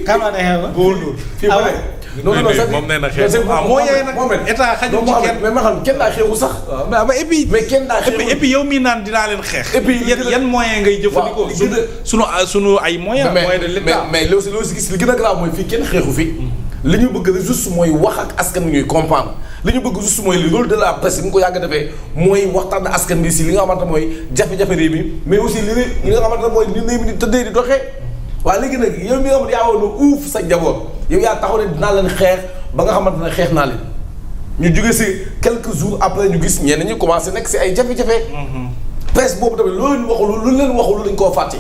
kan moo neexee ba. fii ba non moom nee na xeex moo yee nag état xajul ci kenn mais ma xam kenn daa xeexu sax. waaw mais et puis kenn daa xeexu et puis yow mii naan dinaa leen xeex. et puis yan moyen ngay jëfandikoo. sunu ay moyens. moyen de l'état mais loolu si gis li gën a grave mooy fii kenn xeexu fi. li ñu bëgg rek juste mooy wax ak askan wi ñuy comprendre li ñu bëgg juste mooy le rôle de la presse bi nga ko yàgg defee mooy waxtaan askan bi si li nga xamante mooy jafe-jafe réew mi mais aussi li nga xamante mooy ni réew mi di tëddee di doxee. waaw léegi nag yow mi nga xam ne yaa woon uuf sa njaboot yow yaa taxaw ne dinaa leen xeex ba nga xamante ne xeex naa leen ñu jóge si quelques jours après ñu gis ñenn ñi commencé nekk si ay jafe-jafe. presse boobu tamit loolu ñu waxul lu leen waxul lañ koo fàtte.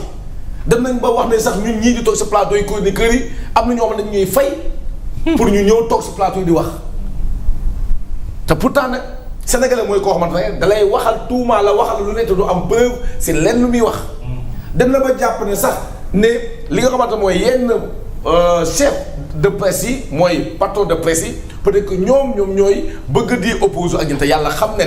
dem nañ ba wax ne sax ñun ñii di toog sa plateau yi chroniqueurs yi am na ñoo xam ne ñuy fay. pour ñu ñëw toog si plateau yi di wax. te pourtant nag sénégalais mooy koo xamante ne da lay waxal tuuma la waxal lu ne te du am preuve si lenn lu muy wax. dem na ba jàpp ne sax ne li nga xamante mooy yenn chef de presse yi mooy patron de presse yi peut-être que ñoom ñooy bëgg di opposé ak ñun te yàlla xam ne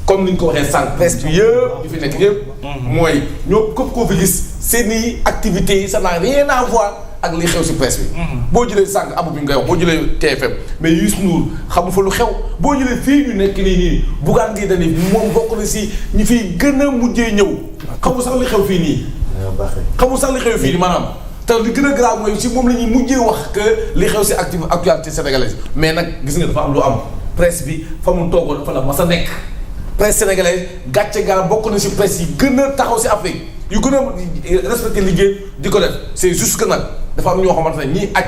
comme ni ñu ko waxee sànq presse bi yëpp ñu fi nekk yëpp. mooy ñoo képp koo fi gis seen i activités yi ça n'a rien à voir ak li xew si presse bi. boo jëlee sànq abu bi ngay wax boo jëlee TFM mais Youssou Ndour xamu fa lu xew boo jëlee fii ñu nekk nii Bougane Gueye Dany moom bokk na si ñi fiy gën a mujjee ñëw xamu sax li xew fii nii. xamu sax li xew fii nii maanaam. te li gën a grave mooy si moom la ñuy mujjee wax que li xew si actualité sénégalaise mais nag gis nga dafa am lu am presse bi fa mu toogoon dafa la mas a nekk. presse sénégalaise gàcce gaa bokk na si presse yi gën a taxaw si Afrique yu gën a respecté liggéey di ko def c'est juste que nag dafa am ñoo xamante ne ñii aj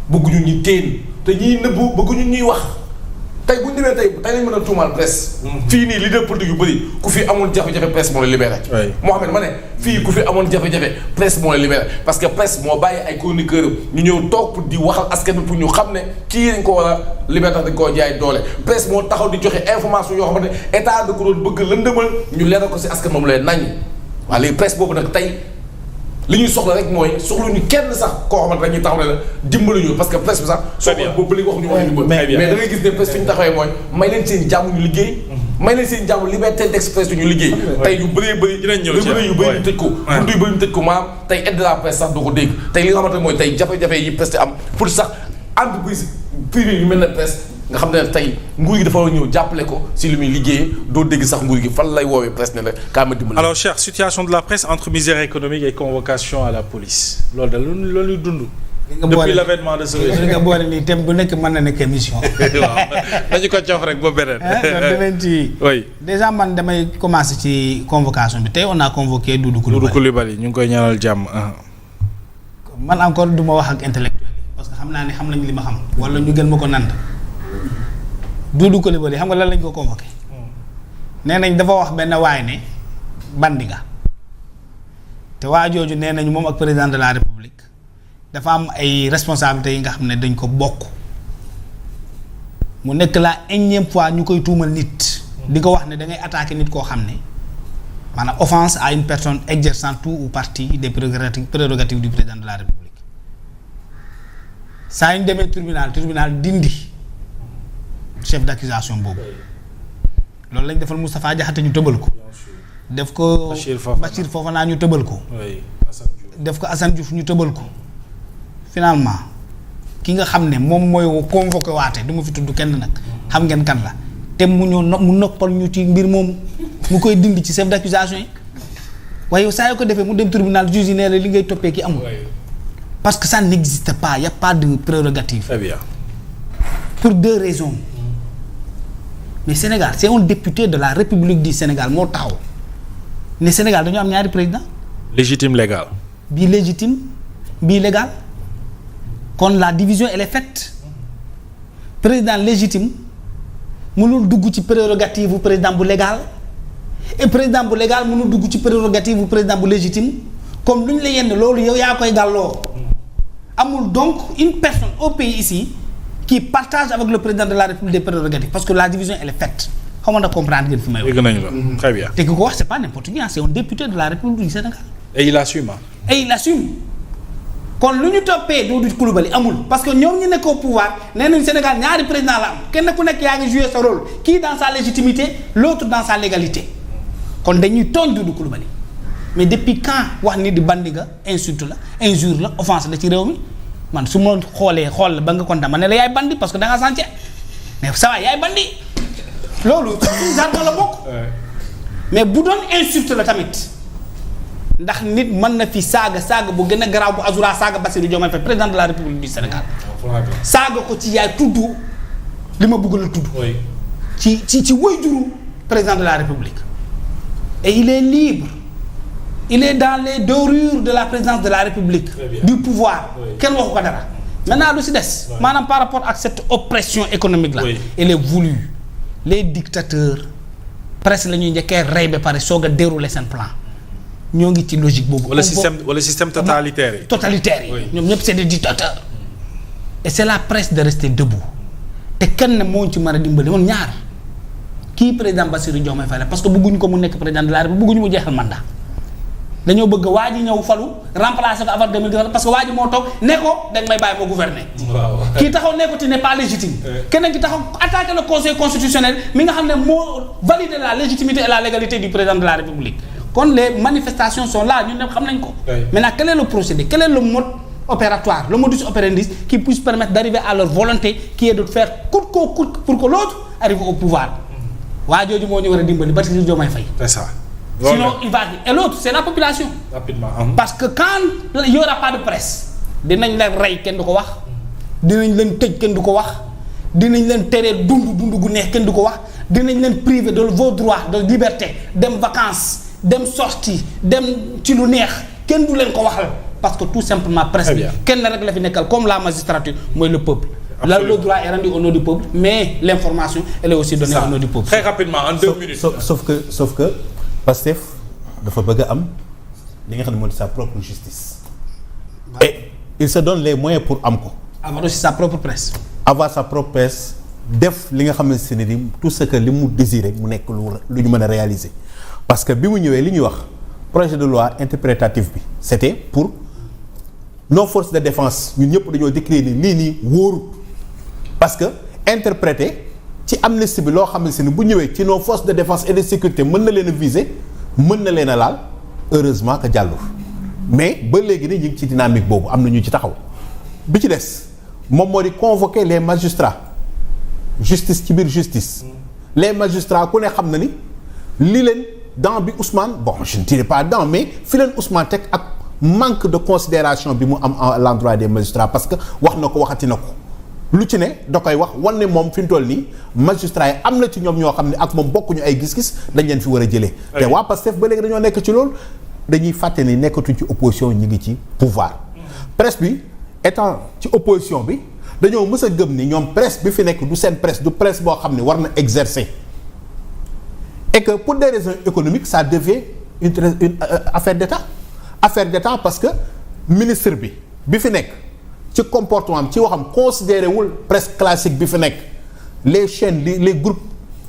bëgguñu ñi téen te ñii nëbbu bëgguñu ñuy wax tey bu ñu demee tey lañ mën a tuumaal presse. fii nii leader politique yu bëri ku fi amoon jafe-jafe presse moo la libéré. Mohamed ma ne fii ku fi amoon jafe-jafe presse moo la libéré parce que presse moo bàyyi ay chroniqueurs ñu ñëw toog pour di waxal askan bi pour ñu xam ne kii dañ ko war a libéré dañ koo jaay doole presse moo taxaw di joxe information yoo xamante ne état da ko doon bëgg lëndëmal ñu leeral ko si askan moom lay naññ waaye léegi presse boobu nag tey li ñuy soxla rek mooy soxluñu kenn sax koo xamante dañuy taxaw ne la dimbali ñu parce que presse bi sax soxla boobu ba léegi waxuñu wax dimbali mais da ngay gis ne presse fi ñu taxawee mooy may leen seen jàmm ñu liggéey may leen seen jàmm liberté d'expression ñu liggéey tey yu bëree bëri yu bëri ñu tëj ko buntu yu bëri ñu tëj ko maanaam tey aide de la presse sax doo ko dégg tey li nga xamante ne mooy tey jafe-jafe yi presse am pour sax entreprise privée yu mel ne presse nga xam ne tey nguur gi dafa war a ñëw jàppale ko si li muy liggéeyee doo dégg sax nguur gi fan lay woowee presse ne la kaa ma dimbali. alors cher situation de la presse entre misère économique et convocation à la police loolu da loolu dund. depuis l'avènement de ce régime. li nga boole nii thème bu nekk mën na nekk émission. waaw dañu ko cof rek ba beneen. danañ ci. oui déjà man damay commencer ci convocation bi tey on a convoqué Doudou Coulibaly ñu ngi koy ñaanal jàmm. man encore du ma wax ak intellectuel yi parce que xam naa ne xam nañ li ma xam. wala ñu gën ma ko nand. Doudou Coulibaly xam nga lan lañ ko convoqué. nee nañ dafa wax benn waay ne bandi nga te waa jooju nee nañ moom ak président de la république dafa am ay responsabilités yi nga xam ne dañ ko bokk mu nekk la énième fois ñu koy tuumal nit. di ko wax ne da ngay attaquer nit koo xam ne maanaam offense à une personne exerçant tout ou partie des prérogatives du président de la république saa yu ñu demee tribunal dindi. chef d'accusation boobu loolu lañ defal Moustapha Diakhaté ñu tëbal ko def ko Bachir Fofana ñu tëbal ko def ko Assane Diouf ñu tëbal ko finalement ki nga xam ne moom mooy convoqué waate du ma fi tudd kenn nag xam ngeen kan la te mu noppal ñu ci mbir moomu mu koy dindi ci chef d'accusation yi waaye saa yoo ko defee mu dem tribunal juge yi nee la li ngay toppee ki amul parce que ça n'existe pas, y a pas de prérogative. Très bien. Pour deux raisons. Mais Sénégal, c'est un député de la République du Sénégal moo taxaw ne Sénégal dañu am ñaari président. Légitime légal. Bii légitime bii légal kon la division elle est faite. Président légitime mënul dugg ci prérogative bu président bu légal et président bu légal mënul dugg ci prérogative bu président bu légitime comme lu ñu la yenn loolu yow yaa koy gàlloo. Amul donc une personne au pays ici qui partage avec le président de la République des prérogatives parce que la division elle est faite. Xaw ma na comprendre ngeen fi may wax. Dégg nañu la très bien. te ki ko wax c'est pas n'importe qui, c'est un député de la République du Sénégal. Et il assume. Et il assume. kon lu ñu toppee Doudou Coulibaly amul parce que ñoom ñu nekk au pouvoir nee nañu Sénégal ñaari président la am kenn ku nekk yaa ngi jouer sa rôle kii dans sa légitimité l'autre dans sa légalité kon dañuy tooñ Doudou Coulibaly mais depuis quand wax ni di bandi nga insulte la injure la offense la ci réew mi man su ma xoolee xool ba nga kontaan ma ne la yaay bandi parce que da nga sànce mais ça va yaay bandi loolu ci jargon la bokk. mais bu doon insulte la tamit ndax nit mën na fi saaga bu gën a garaaw bu Azoura saaga Bassirou Diomaye Faye président de la République du Sénégal. saaga ko ci yaay tudd li ma bëgg la tudd. ci waajuru président de la République. et il est libre il est dans les dorures de la présidence de la République. du pouvoir kenn waxu ko dara. maintenant lu si des. maanaam par rapport ak cette oppression économique là. elle est voulue les dictateurs presque la ñuy njëkkee rey ba pare soog a dérouler seen plan. ñoo ngi ci logique boobu. wala système totalitaire yi. totalitaire yi ñoom ñëpp c'est des dictateurs. et c'est la presse de rester debout te kenn moo ci mën a dimbali woon ñaar kii président Bassirou Diomaye Faye la parce que bëgguñu ko mu nekk président de la République bëgguñu mu jeexal mandat. dañoo bëgg waa ji ñëw falu remplacer ko avant 2019 parce que waa ji moo toog ne ko dañ may bàyyi moo gouverner. kii taxaw ne ko tu n'es pas légitime. keneen ki taxaw attaquer le conseil constitutionnel mi nga xam ne moo valider la légitimité et la légalité du président de la République. kon les manifestations sont là ñun ñëpp xam nañ ko. maintenant quel est le procédé quel est le mode opératoire le modus operandi qui puisse permettre d'arriver à leur volonté qui est de faire coûte que coûte pour que l'autre arrive au pouvoir. waa jooju moo ñu war a dimbali Bassirou Diomaye Faye. c'est ça. sinon il va et l'autre c'est la population. rapidement. parce que quand il y aura pas de presse dinañ leen rey kenn du ko wax dinañ leen tëj kenn du ko wax dinañ leen teree dund gu neex kenn du ko wax dinañ leen priver de vos droits de liberté dem vacances. dem sorti dem ci lu neex kenn du leen ko waxal parce que tout simplement presse bi kenn rek la fi nekkal comme la magistrature mooy le peuple. là le droit est rendu au nom du peuple mais l'information elle est aussi donnée au nom du peuple. très rapidement en 2 minutes. sauf que Pastef dafa bëgg a am li nga xam ne mooy sa propre justice. et il se donne les moyens pour am ko. avoir aussi sa propre presse. avoir sa propre presse def li nga xam ne ni tout ce que li mu désiré mu nekk lu ñu mën a réaliser. parce que bi mu ñëwee li ñuy wax projet de loi interprétatif bi c'était pour nos forces de défense ñun ñëpp dañoo décliner lii nii wóorut parce que interpréter ci amnistie bi loo xam ne bu ñëwee ci nos forces de défense et de sécurité mën na leen a viser mën na leen a laal heureusement que jàllul mais ba léegi ni ñu ngi ci dynamique boobu am na ñu ci taxaw bi ci des moom moo di convoquer les magistrats justice ci biir justice les magistrats ku ne xam na ni li leen dans bi Ousmane bon je ne dirais pas dans mais fi leen Ousmane teg ak manque de considération bi mu am à l'endroit des magistrats parce que wax na ko waxati na ko lu ci ne da koy wax wan ne moom fi mu toll nii magistrats yi am na ci ñoom ñoo xam ne ak moom bokkuñu ay gis-gis dañ leen fi war a jëlee. te waa Pastef ba léegi dañoo nekk ci loolu dañuy fàtte ni nekkatuñ ci opposition ñi ngi ci pouvoir. presse bi étant ci opposition bi dañoo mës a gëm ni ñoom presse bi fi nekk du seen presse du presse boo xam ne war na exercer. et que pour des raisons économiques ça devient une affaire d'État parce que ministre bi fi nekk ci comportement am ci waxam considéré wul presse classique bi fi nekk les chaînes les groupes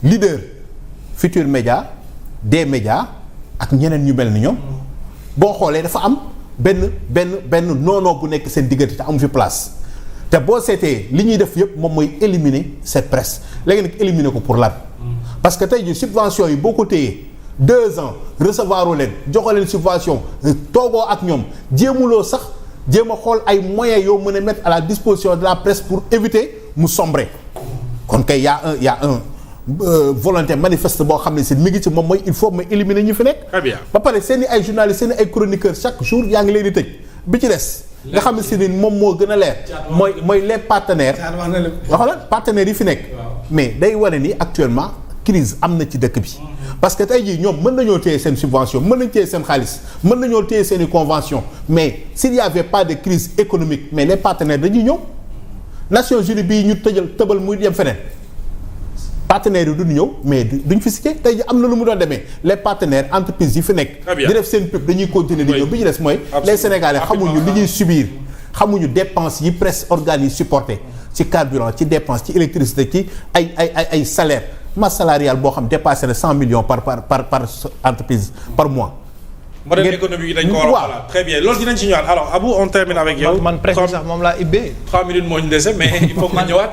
leaders Futurs Médias des médias ak ñeneen ñu mel ni ñoom boo xoolee dafa am benn noonoo bu nekk seen diggante te amu fi place te boo seetee li ñuy def yëpp moom mooy éliminer cette presse léegi nag éliminer ko pour lan parce que tey jii subvention yi boo ko téyee 2 ans recevoir leen joxo leen subvention toogoo ak ñoom jéemuloo sax jéem a xool ay moyens yoo mën a mettre à la disposition de la presse pour éviter mu sombrer kon kay y a un volonté manifeste boo xam ne si mi ngi ci moom mooy il faut ma éliminer ñu fi nekk. Très bien. ba pare seen i ay journalistes seen i ay chroniqueurs chaque jour yaa ngi leen di tëj bi ci des. nga xam ne si ni moom moo gën a leer. mooy les partenaires. waxala partenaires yi fi nekk. mais day wane ni actuellement crise am na ci dëkk bi. parce que tey jii ñoom mën nañoo téye seen subvention mën nañu téye seen xaalis mën nañoo téye seen i convention mais s'il y avait pas de crise économique mais les partenaires dañuy ñëw Nations Unies bii ñu tëbal muy dem feneen partenaires yi duñ ñëw mais duñ fi cité tey jii am na lu mu doon demee les partenaires entreprises yi fi nekk. di def seen pub dañuy continuer di ñëw bi ñu des mooy. les Sénégalais xamuñu li ñuy subir xamuñu dépenses yi presse organes yi supporté ci carburant ci dépense ci électricité ci ay salaire masse salariale boo xam dépassé na 100 millions par entreprise par mois. modèle économique yi dañ ko war a voilà très bien loolu dinañ ci ñëwaat alors Abou on termine avec yow. man presse sax moom laa ibbee. 3 minutes moo ñu dese mais il faut que ñu ñëwaat.